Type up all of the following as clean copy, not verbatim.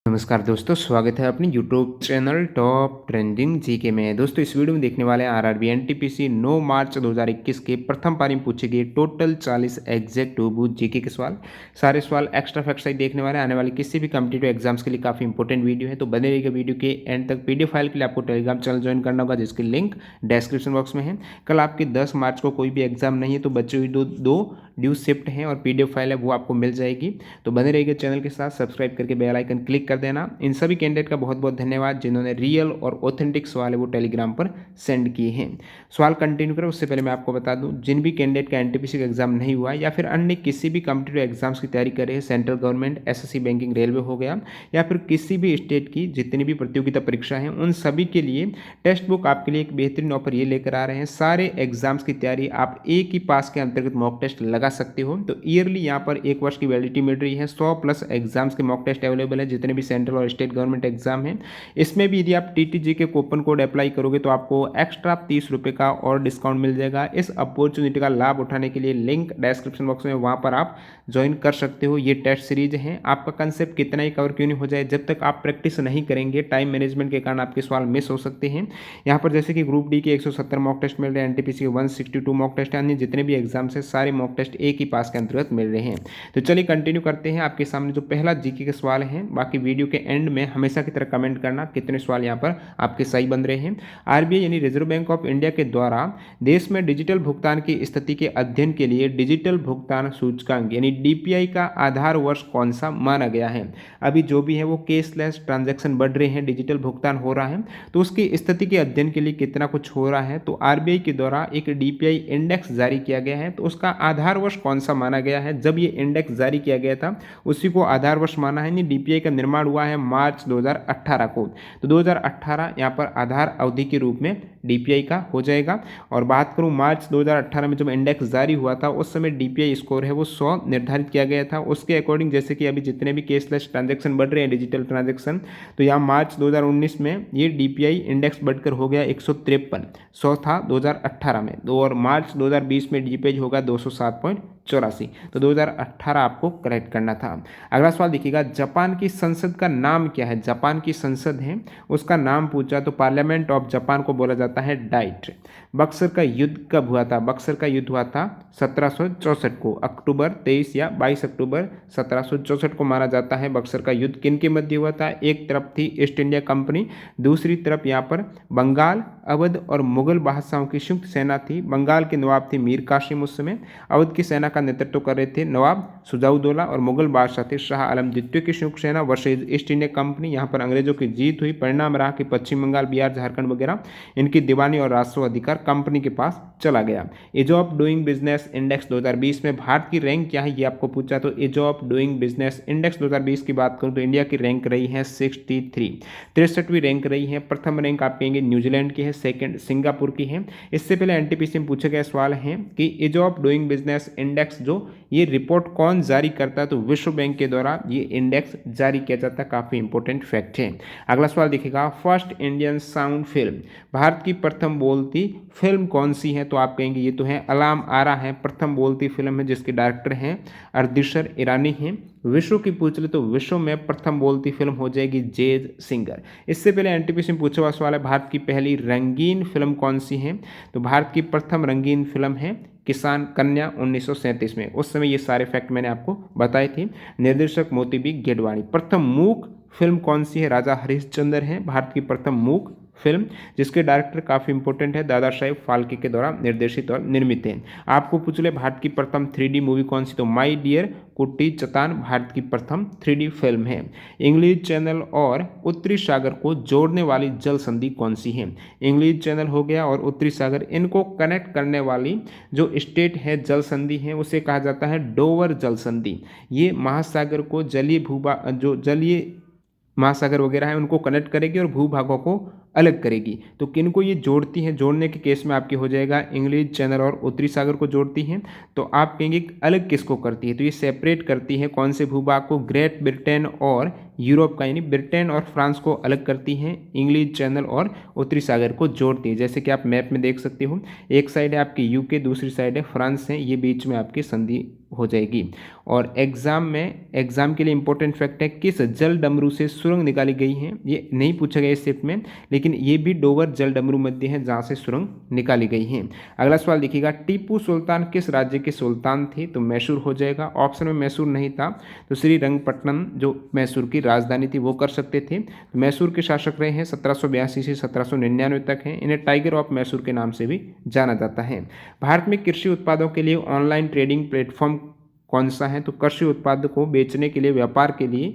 नमस्कार दोस्तों, स्वागत है अपनी YouTube channel top trending GK में। दोस्तों इस वीडियो में देखने वाले हैं आरआरबी एनटीपीसी 9 मार्च 2021 के प्रथम पारी में पूछे गए टोटल 40 एग्जैक्ट टू जीके के सवाल। सारे सवाल एक्स्ट्रा फैक्ट सही देखने वाले आने वाले किसी भी कॉम्पिटिटिव एग्जाम्स के लिए काफ़ी इंपॉर्टेंट वीडियो है, तो बने रहिएगा वीडियो के एंड तक। पीडीएफ फाइल के लिए आपको टेलीग्राम चैनल ज्वाइन करना होगा जिसकी लिंक डिस्क्रिप्शन बॉक्स में है। कल आपके 10 मार्च को कोई भी एग्जाम नहीं है, तो बच्चे हुई दो ड्यू शिफ्ट हैं और पीडीएफ फाइल है वो आपको मिल जाएगी। तो बने रहिएगा चैनल के साथ, सब्सक्राइब करके बेल आइकन क्लिक कर देना। इन सभी कैंडिडेट का बहुत बहुत धन्यवाद जिन्होंने रियल और ऑथेंटिक सवाल है वो टेलीग्राम पर सेंड किए हैं। सवाल कंटिन्यू करें उससे पहले मैं आपको बता दूं, जिन भी कैंडिडेट का एनटीपीसी का एग्जाम नहीं हुआ या फिर अन्य किसी भी कॉम्पिटिटिव एग्जाम्स की तैयारी कर रहे हैं, central government, SSC, banking, railway हो गया या फिर किसी भी स्टेट की जितनी भी प्रतियोगिता परीक्षा है, उन सभी के लिए टेक्स्ट बुक आपके लिए एक बेहतरीन ऑफर ये लेकर आ रहे हैं। सारे एग्जाम्स की तैयारी आप एक ही पास के अंतर्गत मॉक टेस्ट लगा सकते हो। तो ईयरली यहाँ पर 1 वर्ष की वैलिडिटी मिल रही है। 100+ एग्जाम्स के मॉक टेस्ट अवेलेबल है, जितने भी सेंट्रल और स्टेट गवर्नमेंट एग्जाम है। इसमें भी यदि आप टीटीजी के कूपन कोड अप्लाई करोगे तो आपको एक्स्ट्रा 30 रुपये का और डिस्काउंट मिल जाएगा। इस अपॉर्चुनिटी का लाभ उठाने के लिए लिंक डिस्क्रिप्शन बॉक्स में, वहाँ पर आप ज्वाइन कर सकते हो। ये टेस्ट सीरीज है, आपका कंसेप्ट कितना ही कवर क्यों नहीं हो जाए, जब तक आप प्रैक्टिस नहीं करेंगे टाइम मैनेजमेंट के कारण आपके सवाल मिस हो सकते हैं। यहाँ पर जैसे कि ग्रुप डी के 170 मॉक टेस्ट मिल रहे हैं, एनटीपीसी के 162 मॉक टेस्ट है, अन्य जितने भी एग्जाम्स है सारे मॉक टेस्ट एक ही पास के अंतर्गत मिल रहे हैं। तो चलिए कंटिन्यू करते हैं। आपके सामने जो पहला जीके के सवाल है, बाकी वीडियो के एंड में हमेशा की तरह कमेंट करना कितने सवाल यहाँ पर आपके सही बन रहे हैं। आरबीआई यानी रिजर्व बैंक ऑफ इंडिया के द्वारा देश में डिजिटल भुगतान की स्थिति के अध्ययन के लिए डिजिटल भुगतान सूचकांक यानी डीपीआई का आधार वर्ष कौन सा माना गया है। अभी जो भी है वो केसलेस ट्रांजैक्शन बढ़ रहे हैं, डिजिटल भुगतान हो रहा है, तो उसकी स्थिति के अध्ययन के लिए कितना कुछ हो रहा है। तो आरबीआई के द्वारा एक डीपीआई इंडेक्स जारी किया गया है, तो उसका आधार वर्ष कौन सा माना गया है। जब ये इंडेक्स जारी किया गया था उसी को आधार वर्ष माना है। डीपीआई का निर्माण हुआ है मार्च 2018 को, तो 2018 यहाँ पर आधार अवधि के रूप में डीपीआई का हो जाएगा। और बात करूँ मार्च 2018 में जब इंडेक्स जारी हुआ था उस समय डीपीआई स्कोर है वो 100 निर्धारित किया गया था। उसके अकॉर्डिंग जैसे कि अभी जितने भी केसलेस ट्रांजैक्शन बढ़ रहे हैं, डिजिटल ट्रांजैक्शन, तो यहाँ मार्च 2019 में ये डीपीआई इंडेक्स बढ़कर हो गया 153। 100 था 2018 में, और मार्च 2020 में डीपीआई होगा 207.84। तो 2018 आपको करेक्ट करना था। अगला सवाल देखिएगा, जापान की संसद का नाम क्या है। जापान की संसद है उसका नाम पूछा तो पार्लियामेंट ऑफ जापान को बोला जाता है डाइट। बक्सर का युद्ध कब हुआ था। बक्सर का युद्ध हुआ था 1764 को, अक्टूबर 23 या 22 अक्टूबर 1764 को माना जाता है। बक्सर का युद्ध किन के मध्य हुआ था। एक तरफ थी ईस्ट इंडिया कंपनी, दूसरी तरफ यहाँ पर बंगाल, अवध और मुगल बादशाहों की संयुक्त सेना थी। बंगाल के नवाब थे मीर कासिम उस समय, अवध की सेना का नेतृत्व कर रहे थे नवाब सुजाउद्दौला, और मुगल बादशाह थे शाह आलम द्वितीय की संयुक्त सेना वर्सेज ईस्ट इंडिया कंपनी। यहाँ पर अंग्रेजों की जीत हुई। परिणाम रहा कि पश्चिम बंगाल, बिहार, झारखंड वगैरह इनकी दीवानी और राजस्व अधिकार कंपनी के पास चला गया। Ease of doing business index 2020 में भारत की रैंक क्या है ये आपको पूछा, तो ease of doing business index 2020 की बात करूं तो इंडिया की रैंक रही है 63, 63वीं रैंक रही है। प्रथम रैंक आप कहेंगे न्यूजीलैंड की है, सेकंड सिंगापुर की है। इससे पहले एनटीपीसी में पूछे गए सवाल है कि ease of doing business index जो ये रिपोर्ट कौन जारी करता है, तो विश्व बैंक के द्वारा ये इंडेक्स जारी किया जाता है। काफी इंपॉर्टेंट फैक्ट है। अगला सवाल देखिएगा, first Indian sound film, Bharat की प्रथम बोलती फिल्म कौन सी है, तो आप कहेंगे ये तो है अलार्म आरा है, प्रथम बोलती फिल्म है जिसके डायरेक्टर हैं अर्दिशर ईरानी हैं। विश्व की पूछ ले तो विश्व में प्रथम बोलती फिल्म हो जाएगी जैज सिंगर। इससे पहले एनटीपीसी में पूछा हुआ सवाल है, भारत की पहली रंगीन फिल्म कौन सी है, तो भारत की प्रथम रंगीन फिल्म है किसान कन्या 1937 में। उस समय ये सारे फैक्ट मैंने आपको बताए थे। निर्देशक मोती बी गेडवाणी। प्रथम मूक फिल्म कौन सी है, राजा हरिश्चंद्र है भारत की प्रथम मूक फिल्म, जिसके डायरेक्टर काफ़ी इंपॉर्टेंट है दादा साहेब फाल्के के द्वारा निर्देशित और निर्मित है। आपको पूछ ले भारत की प्रथम 3D मूवी कौन सी, तो माई डियर कुट्टी चतान भारत की प्रथम 3D फिल्म है। इंग्लिश चैनल और उत्तरी सागर को जोड़ने वाली जल संधि कौन सी है। इंग्लिश चैनल हो गया और उत्तरी सागर, इनको कनेक्ट करने वाली जो स्टेट है जल संधि है उसे कहा जाता है डोवर जल संधि। ये महासागर को जलीय जो जलीय महासागर वगैरह है उनको कनेक्ट करेगी और भूभागों को अलग करेगी। तो किन को ये जोड़ती है, जोड़ने के केस में आपकी हो जाएगा इंग्लिश चैनल और उत्तरी सागर को जोड़ती हैं। तो आप कहेंगे अलग किसको करती है, तो ये सेपरेट करती है कौन से भूभाग को, ग्रेट ब्रिटेन और यूरोप का, यानी ब्रिटेन और फ्रांस को अलग करती हैं। इंग्लिश चैनल और उत्तरी सागर को जोड़ती है, जैसे कि आप मैप में देख सकते हो। एक साइड है आपकी यूके, दूसरी साइड है फ्रांस है, ये बीच में आपकी संधि हो जाएगी। और एग्जाम के लिए इंपॉर्टेंट फैक्ट है, किस जल डमरू से सुरंग निकाली गई है, ये नहीं पूछा गया इस शिफ्ट में, लेकिन ये भी डोवर जल डमरू मध्य है जहाँ से सुरंग निकाली गई है। अगला सवाल देखिएगा, टीपू सुल्तान किस राज्य के सुल्तान थे, तो मैसूर हो जाएगा। ऑप्शन में मैसूर नहीं था तो श्रीरंगपट्टनम जो मैसूर की राजधानी थी वो कर सकते थे। तो मैसूर के शासक रहे हैं 1782 से 1799 तक हैं। इन्हें टाइगर ऑफ मैसूर के नाम से भी जाना जाता है। भारत में कृषि उत्पादों के लिए ऑनलाइन ट्रेडिंग प्लेटफॉर्म कौन सा है, तो कृषि उत्पाद को बेचने के लिए, व्यापार के लिए,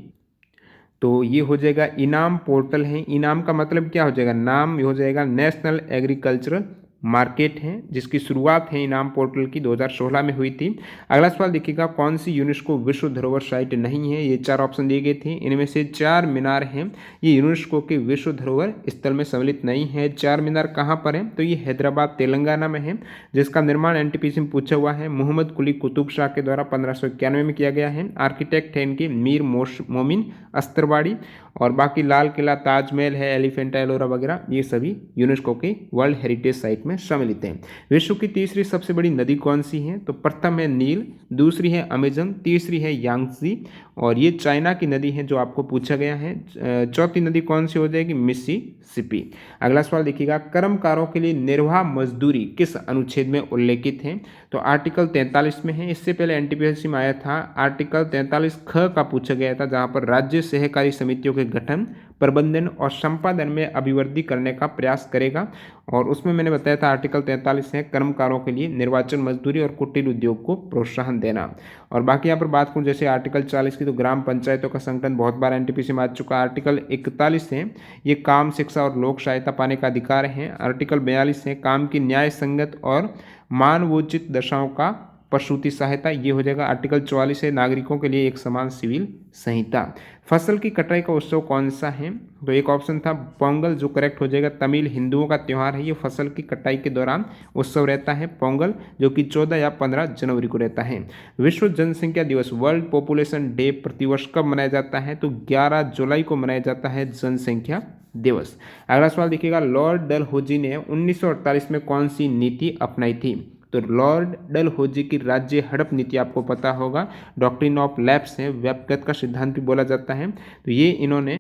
तो ये हो जाएगा इनाम पोर्टल है। इनाम का मतलब क्या हो जाएगा, नाम हो जाएगा नेशनल एग्रीकल्चरल मार्केट है, जिसकी शुरुआत है इनाम पोर्टल की 2016 में हुई थी। अगला सवाल देखिएगा, कौन सी यूनेस्को विश्व धरोहर साइट नहीं है, ये 4 ऑप्शन दिए गए थे, इनमें से 4 मीनार हैं ये यूनेस्को के विश्व धरोहर स्थल में सम्मिलित नहीं है। 4 मीनार कहाँ पर है, तो ये हैदराबाद तेलंगाना में है, जिसका निर्माण एनटीपीसी में पूछा हुआ है। मोहम्मद कुली कुतुब शाह के द्वारा 1591 में किया गया है। आर्किटेक्ट है इनके मीर मोमिन अस्तरवाड़ी। और बाकी लाल किला, ताजमहल है, एलिफेंटा एलोरा वगैरह, ये सभी यूनेस्को के वर्ल्ड हेरिटेज साइट में सम्मिलित हैं। विश्व की तीसरी सबसे बड़ी नदी कौन सी है, तो प्रथम है नील, दूसरी है अमेजन, तीसरी है यांगजी, और ये चाइना की नदी है जो आपको पूछा गया है। चौथी नदी कौन सी हो जाएगी, मिसिसिपी। अगला सवाल देखिएगा, कर्मकारों के लिए निर्वाह मजदूरी किस अनुच्छेद में उल्लेखित है, तो आर्टिकल 43 में है। इससे पहले एनटीपीसी में आया था आर्टिकल 43 ख का पूछा गया था, जहां पर राज्य सहकारी समितियों के गठन, प्रबंधन और संपादन में अभिवृद्धि करने का प्रयास करेगा। और उसमें मैंने बताया था आर्टिकल 43 है कर्मकारों के लिए निर्वाचन मजदूरी और कुटीर उद्योग को प्रोत्साहन देना। और बाकी यहाँ पर बात करूँ जैसे आर्टिकल 40 की, तो ग्राम पंचायतों का संगठन बहुत बार एनटीपीसी में आ चुका है। आर्टिकल 41 है ये काम, शिक्षा और लोक सहायता पाने का अधिकार है। आर्टिकल 42 है काम की न्याय संगत और मानवोचित दशाओं का प्रसूति सहायता, ये हो जाएगा। आर्टिकल 44 है नागरिकों के लिए एक समान सिविल संहिता। फसल की कटाई का उत्सव कौन सा है, तो एक ऑप्शन था पोंगल, जो करेक्ट हो जाएगा। तमिल हिंदुओं का त्यौहार है, ये फसल की कटाई के दौरान उत्सव रहता है पोंगल, जो कि 14 या 15 जनवरी को रहता है। विश्व जनसंख्या दिवस, वर्ल्ड पॉपुलेशन डे, प्रतिवर्ष कब मनाया जाता है, तो 11 जुलाई को मनाया जाता है जनसंख्या दिवस। अगला सवाल देखिएगा, लॉर्ड डलहौजी ने 1948 में कौन सी नीति अपनाई थी, तो लॉर्ड डलहौजी की राज्य हड़प नीति आपको पता होगा। डॉक्ट्रिन ऑफ लैप्स है, व्यक्तिगत का सिद्धांत भी बोला जाता है। तो ये इन्होंने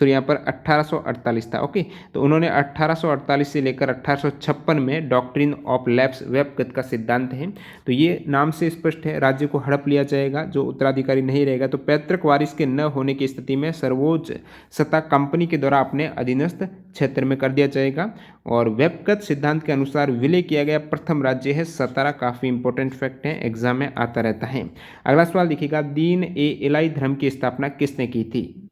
यहाँ पर 1848 था, ओके। तो उन्होंने 1848 से लेकर 1856 में डॉक्ट्रिन ऑफ लैप्स, व्यक्तिगत का सिद्धांत है। तो ये नाम से स्पष्ट है, राज्य को हड़प लिया जाएगा, जो उत्तराधिकारी नहीं रहेगा। तो पैतृक वारिस के न होने की स्थिति में सर्वोच्च सत्ता कंपनी के द्वारा अपने अधीनस्थ क्षेत्र में कर दिया जाएगा। और व्यक्तिगत सिद्धांत के अनुसार विलय किया गया प्रथम राज्य है सतारा। काफ़ी इंपॉर्टेंट फैक्ट है, एग्जाम में आता रहता है। अगला सवाल देखिएगा, दीन ए इलाही धर्म की स्थापना किसने की थी,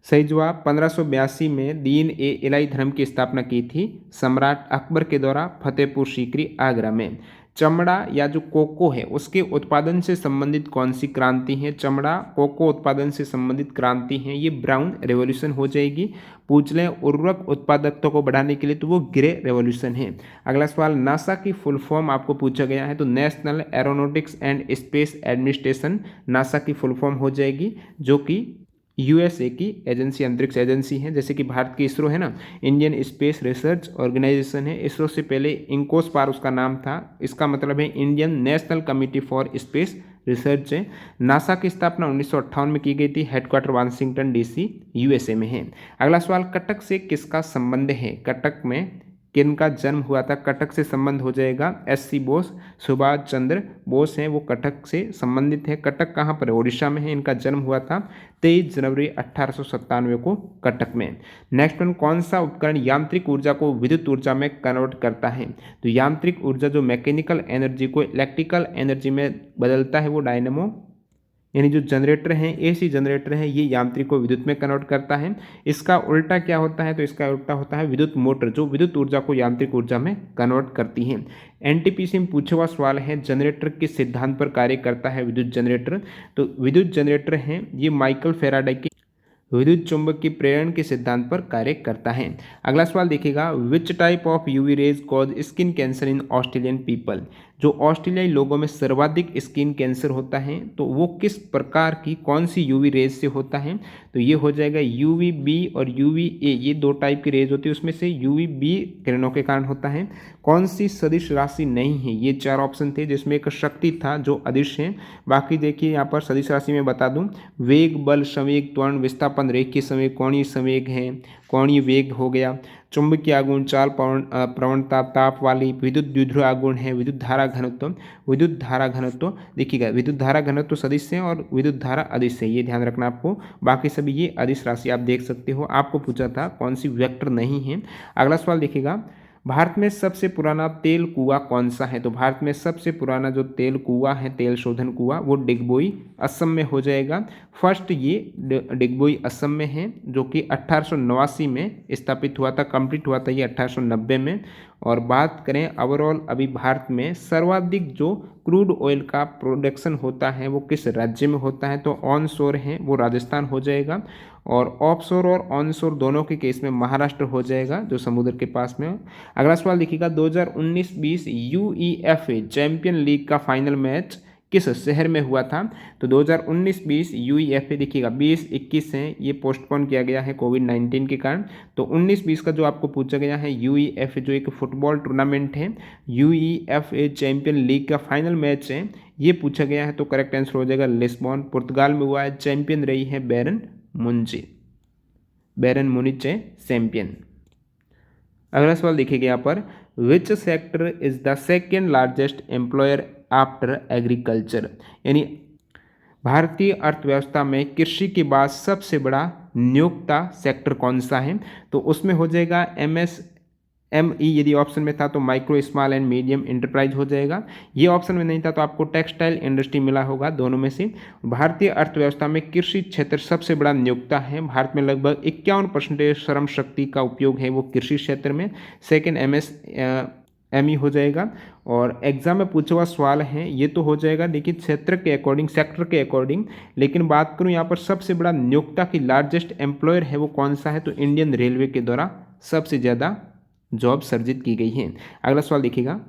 सही जवाब 1582 में दीन ए इलाही धर्म की स्थापना की थी सम्राट अकबर के द्वारा फतेहपुर सीकरी आगरा में। चमड़ा या जो कोको है उसके उत्पादन से संबंधित कौन सी क्रांति है, चमड़ा कोको उत्पादन से संबंधित क्रांति है, ये ब्राउन रेवोल्यूशन हो जाएगी। पूछ लें उर्वरक उत्पादकता को बढ़ाने के लिए, तो वो ग्रे रेवोल्यूशन है। अगला सवाल, नासा की फुल फॉर्म आपको पूछा गया है, तो national aeronautics and space administration NASA की फुल फॉर्म हो जाएगी, जो कि यूएसए की एजेंसी, अंतरिक्ष एजेंसी है। जैसे कि भारत की इसरो है ना, इंडियन स्पेस रिसर्च ऑर्गेनाइजेशन है। इसरो से पहले इंकोस्पार उसका नाम था, इसका मतलब है Indian national committee for space research है। नासा की स्थापना 1958 में की गई थी, हेडक्वार्टर वाशिंगटन डीसी यूएसए में है। अगला सवाल, कटक से किसका संबंध है, कटक में किनका जन्म हुआ था, कटक से संबंध हो जाएगा एससी बोस, सुभाष चंद्र बोस हैं वो कटक से संबंधित है। कटक कहाँ पर है, ओडिशा में है, इनका जन्म हुआ था 23 जनवरी 1897 को कटक में। नेक्स्ट वन, कौन सा उपकरण यांत्रिक ऊर्जा को विद्युत ऊर्जा में कन्वर्ट करता है, तो यांत्रिक ऊर्जा जो मैकेनिकल एनर्जी को इलेक्ट्रिकल एनर्जी में बदलता है वो डायनेमो, यानी जो जनरेटर हैं, एसी जनरेटर है, ये यांत्रिक को विद्युत में कन्वर्ट करता है। इसका उल्टा क्या होता है, तो इसका उल्टा होता है विद्युत मोटर, जो विद्युत ऊर्जा को यांत्रिक ऊर्जा में कन्वर्ट करती है। एनटीपीसी में पूछा हुआ सवाल है, जनरेटर किस सिद्धांत पर कार्य करता है विद्युत जनरेटर, तो विद्युत जनरेटर है ये माइकल फेराडे की विद्युत चुंबक की प्रेरण के सिद्धांत पर कार्य करता है। अगला सवाल देखिएगा, which type of UV rays cause skin cancer in Australian people, जो ऑस्ट्रेलियाई लोगों में सर्वाधिक स्किन कैंसर होता है तो वो किस प्रकार की कौन सी यूवी रेज से होता है, तो ये हो जाएगा यूवी बी और यूवी ए, ये दो टाइप की रेज होती है, उसमें से यूवी बी किरणों के कारण होता है। कौन सी सदिश राशि नहीं है, ये चार ऑप्शन थे जिसमें एक शक्ति था जो अदिश है। बाकी देखिए यहाँ पर सदिश राशि में बता दूं, वेग, बल, संवेग, त्वरण, विस्थापन, रेखीय संवेग, कोणीय संवेग है, कोणीय वेग हो गया, चुंबकीय आघूर्ण, चाल प्रवणता, ताप वाली, विद्युत द्विध्रुव आघूर्ण है, विद्युत धारा घनत्व, विद्युत धारा घनत्व देखिएगा, विद्युत धारा घनत्व सदिश है और विद्युत धारा अदिश है, ये ध्यान रखना आपको। बाकी सभी ये अदिश राशि आप देख सकते हो। आपको पूछा था कौन सी वेक्टर नहीं है। अगला सवाल देखिएगा, भारत में सबसे पुराना तेल कुआं कौन सा है, तो भारत में सबसे पुराना जो तेल कुआं है, तेल शोधन कुआं, वो डिगबोई असम में हो जाएगा। फर्स्ट ये डिगबोई असम में है जो कि 1889 में स्थापित हुआ था, कंप्लीट हुआ था ये 1890 में। और बात करें ओवरऑल अभी भारत में सर्वाधिक जो क्रूड ऑयल का प्रोडक्शन होता है वो किस राज्य में होता है, तो ऑन शोर है वो राजस्थान हो जाएगा, और ऑफ शोर और ऑन शोर दोनों के केस में महाराष्ट्र हो जाएगा जो समुद्र के पास में हो। अगला सवाल देखिएगा, 2019-20 यूईएफए चैंपियन लीग का फाइनल मैच किस शहर में हुआ था, तो 2019-20 यूईएफए देखिएगा 20-21 है, ये पोस्टपोन किया गया है कोविड-19 के कारण। तो 19-20 का जो आपको पूछा गया है यूईएफए जो एक फुटबॉल टूर्नामेंट है, यूईएफए चैंपियन लीग का फाइनल मैच है, ये पूछा गया है, तो करेक्ट आंसर हो जाएगा लिस्बन, पुर्तगाल में हुआ है। चैंपियन रही है बैरन मुनिच है चैंपियन। अगला सवाल देखिएगा यहाँ पर, which sector is the second largest employer after agriculture, यानी भारतीय अर्थव्यवस्था में कृषि के बाद सबसे बड़ा नियोक्ता सेक्टर कौन सा है, तो उसमें हो जाएगा एमएसएमई, यदि ऑप्शन में था तो micro small and medium enterprise हो जाएगा। ये ऑप्शन में नहीं था तो आपको टेक्सटाइल इंडस्ट्री मिला होगा, दोनों में से। भारतीय अर्थव्यवस्था में कृषि क्षेत्र सबसे बड़ा नियोक्ता है। भारत में लगभग 51% श्रम शक्ति का उपयोग है वो कृषि क्षेत्र में। सेकेंड एमएसएमई हो जाएगा। और एग्जाम में पूछा हुआ सवाल है ये तो हो जाएगा लेकिन क्षेत्र के अकॉर्डिंग, सेक्टर के अकॉर्डिंग, लेकिन बात करूं यहाँ पर सबसे बड़ा नियोक्ता की लार्जेस्ट एम्प्लॉयर है वो कौन सा है, तो इंडियन रेलवे के द्वारा सबसे ज़्यादा जॉब सर्जित की गई है। अगला सवाल देखिएगा,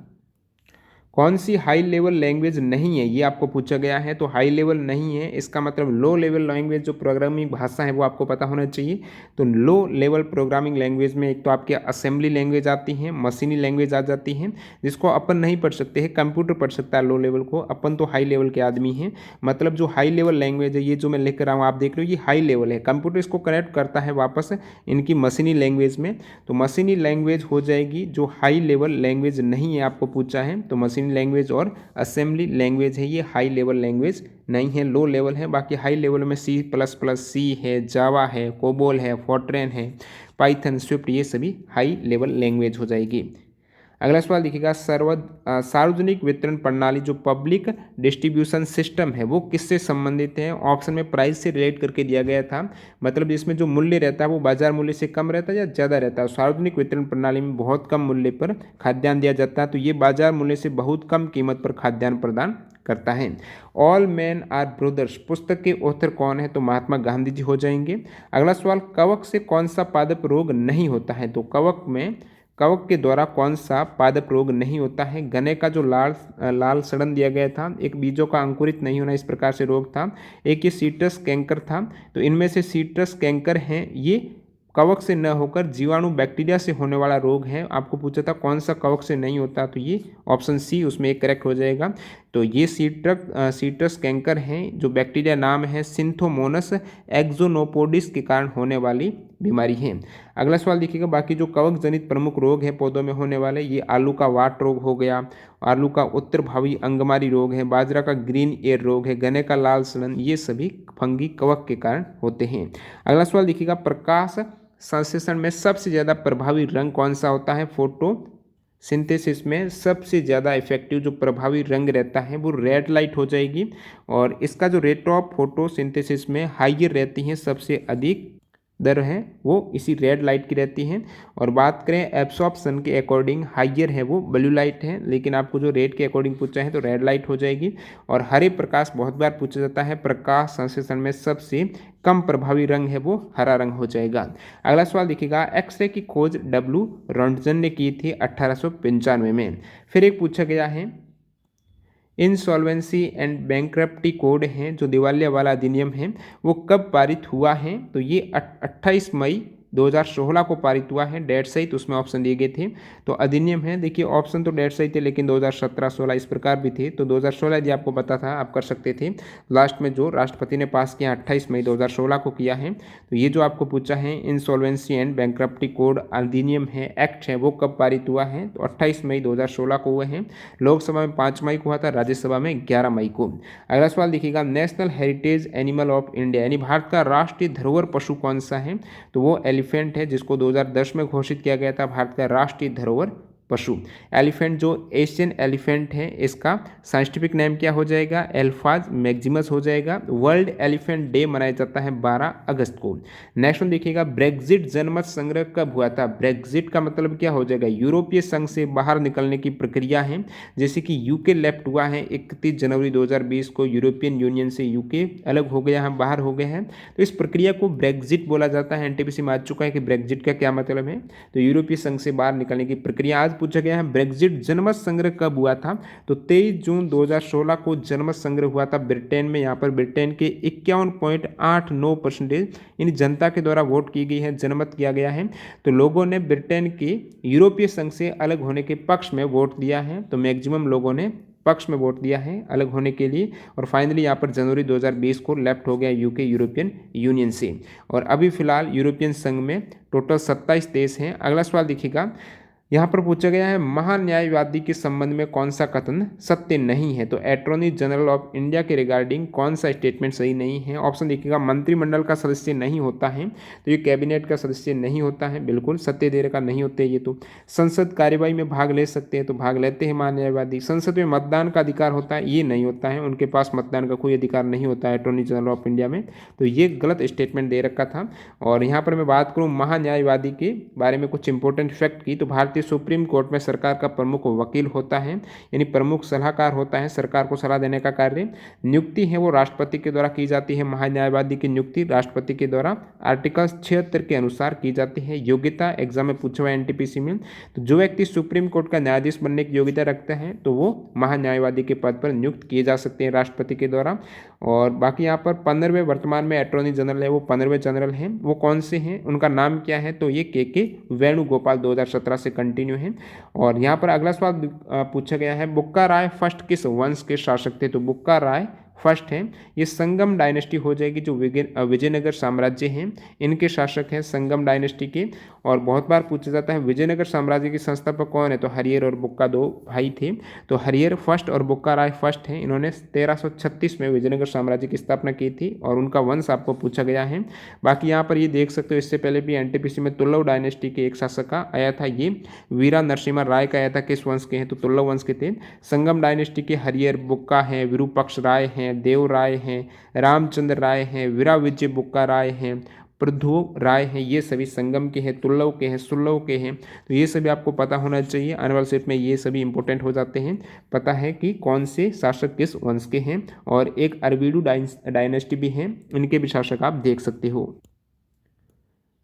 कौन सी हाई लेवल लैंग्वेज नहीं है, ये आपको पूछा गया है। तो हाई लेवल नहीं है इसका मतलब लो लेवल लैंग्वेज जो प्रोग्रामिंग भाषा है वो आपको पता होना चाहिए। तो लो लेवल प्रोग्रामिंग लैंग्वेज में एक तो आपके असेंबली लैंग्वेज आती है, मशीनी लैंग्वेज आ जाती है, जिसको अपन नहीं पढ़ सकते हैं, कंप्यूटर पढ़ सकता है लो लेवल को, अपन तो हाई लेवल के आदमी हैं। मतलब जो हाई लेवल लैंग्वेज है, ये जो मैं लिख कर रहा हूँ आप देख रहे हो, ये हाई लेवल है। कंप्यूटर इसको कनेक्ट करता है वापस इनकी मशीनी लैंग्वेज में, तो मशीनी लैंग्वेज हो जाएगी जो हाई लेवल लैंग्वेज नहीं है आपको पूछा है। तो मशीनी लैंग्वेज और असेंबली लैंग्वेज है, ये हाई लेवल लैंग्वेज नहीं है, लो लेवल है। बाकी हाई लेवल में C++, है, जावा है, कोबोल है, फोर्ट्रेन है, पाइथन, स्विफ्ट, ये सभी हाई लेवल लैंग्वेज हो जाएगी। अगला सवाल देखिएगा, सार्वजनिक वितरण प्रणाली जो पब्लिक डिस्ट्रीब्यूशन सिस्टम है वो किससे संबंधित है। ऑप्शन में प्राइस से रिलेट करके दिया गया था, मतलब इसमें जो मूल्य रहता है वो बाजार मूल्य से कम रहता है या ज़्यादा रहता है। सार्वजनिक वितरण प्रणाली में बहुत कम मूल्य पर खाद्यान्न दिया जाता है, तो ये बाजार मूल्य से बहुत कम कीमत पर खाद्यान्न प्रदान करता है। ऑल मैन आर ब्रदर्स पुस्तक के ऑथर कौन है, तो महात्मा गांधी जी हो जाएंगे। अगला सवाल, कवक से कौन सा पादप रोग नहीं होता है, तो कवक के द्वारा कौन सा पादप रोग नहीं होता है। गन्ने का जो लाल सड़न दिया गया था, एक बीजों का अंकुरित नहीं होना, इस प्रकार से रोग था। एक ये सीट्रस कैंकर था, तो इनमें से सीट्रस कैंकर है ये कवक से न होकर जीवाणु बैक्टीरिया से होने वाला रोग है। आपको पूछा था कौन सा कवक से नहीं होता, तो ये ऑप्शन सी उसमें एक करेक्ट हो जाएगा। तो ये सीट्रस कैंकर है जो बैक्टीरिया नाम है सिंथोमोनस एक्सोनोपोडिस के कारण होने वाली बीमारी है। अगला सवाल देखिएगा, बाकी जो कवक जनित प्रमुख रोग है पौधों में होने वाले, ये आलू का वाट रोग हो गया, आलू का उत्तर भावी अंगमारी रोग है, बाजरा का ग्रीन एयर रोग है, गन्ने का लाल सड़न, ये सभी फंगी कवक के कारण होते हैं। अगला सवाल देखिएगा, प्रकाश संश्लेषण में सबसे ज़्यादा प्रभावी रंग कौन सा होता है। फोटो सिंथेसिस में सबसे ज़्यादा इफेक्टिव जो प्रभावी रंग रहता है वो रेड लाइट हो जाएगी, और इसका जो रेट ऑफ फोटो सिंथेसिस में हाइयर रहती है, सबसे अधिक दर है वो इसी रेड लाइट की रहती है। और बात करें एब्सॉर्प्शन के अकॉर्डिंग हाइयर है वो ब्लू लाइट है, लेकिन आपको जो रेड के अकॉर्डिंग पूछा है तो रेड लाइट हो जाएगी। और हरे प्रकाश बहुत बार पूछा जाता है, प्रकाश संश्लेषण में सबसे कम प्रभावी रंग है वो हरा रंग हो जाएगा। अगला सवाल देखिएगा, एक्सरे की खोज W. रोंटगन ने की थी 1895 में। फिर एक पूछा गया है इंसॉल्वेंसी एंड बैंक्रप्टी कोड है, जो दिवालिया वाला अधिनियम है, वो कब पारित हुआ है? तो ये 28 मई 2016 को पारित हुआ है, डेट सहित उसमें ऑप्शन दिए गए थे। तो अधिनियम है, देखिए ऑप्शन तो डेट सही थे लेकिन 2017-16 इस प्रकार भी थे। तो 2016 यदि आपको पता था आप कर सकते थे। लास्ट में जो राष्ट्रपति ने पास किया 28 मई 2016 को किया है। तो ये जो आपको पूछा है इंसॉल्वेंसी एंड बैंक्रप्टी कोड अधिनियम है, एक्ट है, वो कब पारित हुआ है? तो 28 मई 2016 को हुए हैं। लोकसभा में 5 मई को हुआ था, राज्यसभा में 11 मई को। अगला सवाल देखिएगा, national heritage animal of India यानी भारत का राष्ट्रीय धरोहर पशु कौन सा है? तो वो एलिफेंट है, जिसको 2010 में घोषित किया गया था भारत का राष्ट्रीय धरोहर पशु। एलिफेंट जो एशियन एलिफेंट है, इसका साइंटिफिक नेम क्या हो जाएगा? एल्फाज मैक्सिमस हो जाएगा। वर्ल्ड एलिफेंट डे मनाया जाता है 12 अगस्त को। नेक्स्ट वन देखिएगा, ब्रेग्जिट जनमत संग्रह कब हुआ था? ब्रेग्जिट का मतलब क्या हो जाएगा? यूरोपीय संघ से बाहर निकलने की प्रक्रिया है, जैसे कि यूके लेफ्ट हुआ है 31 जनवरी 2020 को, यूरोपियन यूनियन से यूके अलग हो गया है, बाहर हो गए हैं। तो इस प्रक्रिया को ब्रेग्जिट बोला जाता है। एनटीपीसी में आ चुका है कि ब्रेग्जिट का क्या मतलब है। तो यूरोपीय संघ से बाहर निकलने की प्रक्रिया। आज पूछा गया है ब्रेग्जिट जनमत संग्रह कब हुआ था? तो 23 जून 2016 को जनमत संग्रह हुआ था ब्रिटेन में। यहाँ पर ब्रिटेन के 51.89% यानी जनता के द्वारा वोट की गई है, जनमत किया गया है। तो लोगों ने ब्रिटेन के यूरोपीय संघ से अलग होने के पक्ष में वोट दिया है। तो मैक्सिमम लोगों ने पक्ष में वोट दिया है अलग होने के लिए। और फाइनली यहाँ पर जनवरी 2020 को लेफ्ट हो गया यूके यूरोपियन यूनियन से। और अभी फिलहाल यूरोपियन संघ में टोटल 27 देश हैं। अगला सवाल देखिएगा, यहाँ पर पूछा गया है महान्यायवादी के संबंध में कौन सा कथन सत्य नहीं है? तो अटॉर्नी जनरल ऑफ इंडिया के रिगार्डिंग कौन सा स्टेटमेंट सही नहीं है? ऑप्शन देखिएगा, मंत्रिमंडल का सदस्य नहीं होता है, तो ये कैबिनेट का सदस्य नहीं होता है, बिल्कुल सत्य दे रखा नहीं होते ये। तो संसद कार्यवाही में भाग ले सकते हैं, तो भाग लेते हैं महान्यायवादी। संसद में मतदान का अधिकार होता है, ये नहीं होता है, उनके पास मतदान का कोई अधिकार नहीं होता है अटॉर्नी जनरल ऑफ इंडिया में। तो ये गलत स्टेटमेंट दे रखा था। और यहाँ पर मैं बात करूँ महान्यायवादी के बारे में कुछ इंपॉर्टेंट फैक्ट की, तो भारतीय सुप्रीम कोर्ट में सरकार का प्रमुख वकील होता है, यानी प्रमुख सलाहकार होता है, सरकार को सलाह देने का कार्य। नियुक्ति है वो राष्ट्रपति के द्वारा की जाती है। महान्यायवादी की नियुक्ति राष्ट्रपति के द्वारा आर्टिकल 76 के अनुसार की जाती है। योग्यता एग्जाम में पूछा हुआ एनटीपीसी में, तो जो व्यक्ति सुप्रीम कोर्ट का न्यायाधीश बनने की योग्यता रखते हैं तो वो महान्यायवादी के पद पर नियुक्त किए जा सकते हैं राष्ट्रपति के द्वारा। और बाकी यहाँ पर 15वें वर्तमान में अटॉर्नी जनरल है, वो 15वें जनरल हैं। वो कौन से हैं, उनका नाम क्या है? तो ये के वेणुगोपाल 2017 से कंटिन्यू है। और यहाँ पर अगला सवाल पूछा गया है, बुक्का राय फर्स्ट किस वंश के शासक थे? तो बुक्का राय फर्स्ट है, ये संगम डायनेस्टी हो जाएगी, जो विजयनगर साम्राज्य हैं इनके शासक हैं, संगम डायनेस्टी के। और बहुत बार पूछा जाता है विजयनगर साम्राज्य के संस्थापक कौन है? तो हरियर और बुक्का दो भाई थे। तो हरियर फर्स्ट और बुक्का राय फर्स्ट हैं। इन्होंने 1336 में विजयनगर साम्राज्य की स्थापना की थी और उनका वंश आपको पूछा गया है। बाकी यहाँ पर ये देख सकते हो, इससे पहले भी एनटीपीसी में तुल्लव डायनेस्टी के एक शासक का आया था, ये वीरा नरसिम्हा राय का आया था। किस वंश के हैं? तो तुल्लव वंश के थे। संगम डायनेस्टी के हरियर बुक्का हैं, विरूपक्ष राय हैं, देव राय हैं, रामचंद्र राय हैं, वीरा विजय बुक्का राय हैं, प्रध्व राय हैं, ये सभी संगम के हैं, तुल्लव के हैं, सुल्लव के हैं। तो ये सभी आपको पता होना चाहिए, आने वाले सेट में ये सभी इंपॉर्टेंट हो जाते हैं। पता है कि कौन से शासक किस वंश के हैं। और एक अरबीडू डायनेस्टी भी है, इनके भी शासक आप देख सकते हो।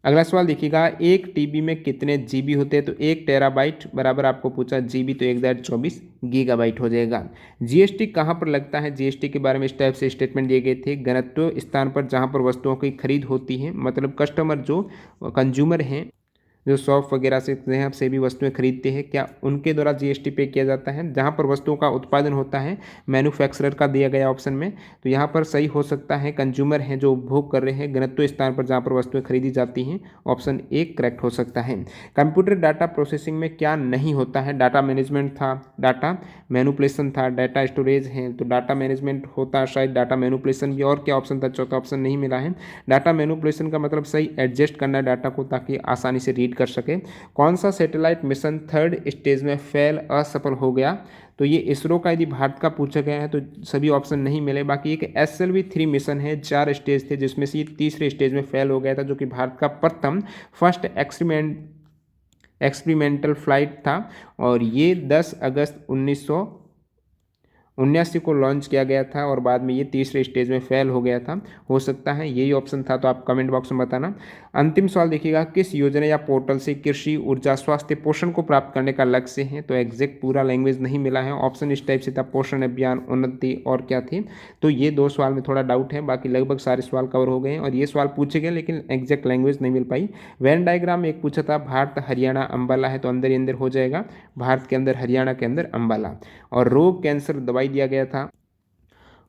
अगला सवाल देखिएगा, एक टीबी में कितने जीबी होते हैं? तो 1 टेराबाइट बराबर आपको पूछा जीबी, तो 1.24 गीगाबाइट हो जाएगा। जीएसटी कहाँ पर लगता है? जीएसटी के बारे में इस टाइप से स्टेटमेंट दिए गए थे, गंतव्य स्थान पर जहाँ पर वस्तुओं की खरीद होती है, मतलब कस्टमर जो कंज्यूमर हैं, जो शॉप वगैरह से यहाँ से भी वस्तुएं खरीदते हैं, क्या उनके द्वारा जीएसटी पे किया जाता है? जहाँ पर वस्तुओं का उत्पादन होता है, मैन्युफैक्चरर का दिया गया ऑप्शन में, तो यहाँ पर सही हो सकता है कंज्यूमर हैं जो उपभोग कर रहे हैं, गंतव्य स्थान पर जहाँ पर वस्तुएं खरीदी जाती हैं, ऑप्शन ए करेक्ट हो सकता है। कंप्यूटर डाटा प्रोसेसिंग में क्या नहीं होता है? डाटा मैनेजमेंट था, डाटा मैनुपुलेशन था, डाटा स्टोरेज है, तो डाटा मैनेजमेंट होता है शायद, डाटा मैनुपुलेशन भी। और क्या ऑप्शन था? चौथा ऑप्शन नहीं मिला है। डाटा मैनुपुलेशन का मतलब सही एडजस्ट करना है डाटा को ताकि आसानी से रीड कर सके। कौन सा सैटेलाइट मिशन 3rd स्टेज में फेल असफल हो गया? तो ये इसरो का यदि भारत का पूछा गया है तो सभी ऑप्शन नहीं मिले। बाकी एक SLV-3 मिशन है, 4 स्टेज थे जिसमें से ये तीसरे स्टेज में फेल हो गया था, जो कि भारत का फर्स्ट एक्सपेरिमेंटल फ्लाइट था। और ये 10 अगस्त 19 1979 को लॉन्च किया गया था और बाद में ये तीसरे स्टेज में फेल हो गया था। हो सकता है यही ऑप्शन था, तो आप कमेंट बॉक्स में बताना। अंतिम सवाल देखिएगा, किस योजना या पोर्टल से कृषि, ऊर्जा, स्वास्थ्य, पोषण को प्राप्त करने का लक्ष्य है? तो एग्जैक्ट पूरा लैंग्वेज नहीं मिला है, ऑप्शन इस टाइप से था, पोषण अभियान, उन्नति और क्या थी। तो ये 2 सवाल में थोड़ा डाउट है, बाकी लगभग सारे सवाल कवर हो गए हैं और ये सवाल पूछे गए लेकिन एग्जैक्ट लैंग्वेज नहीं मिल पाई। वेन डायग्राम एक पूछा था, भारत हरियाणा अम्बाला है तो अंदर ही अंदर हो जाएगा, भारत के अंदर हरियाणा के अंदर अम्बाला। और रोग कैंसर दवाई दिया गया था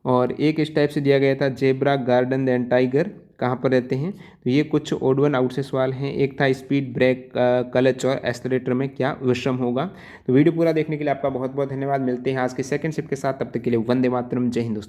और एक इस टाइप से दिया गया था, जेब्रा गार्डन एंड टाइगर कहाँ पर रहते हैं? तो ये कुछ ओड वन आउट से सवाल हैं। एक था स्पीड ब्रेक, क्लच और एक्सेलरेटर में क्या विषम होगा? तो वीडियो पूरा देखने के लिए आपका बहुत बहुत धन्यवाद। मिलते हैं आज के सेकंड शिफ्ट के साथ, तब तक के लिए वंदे मातरम, जय हिंद दोस्तों।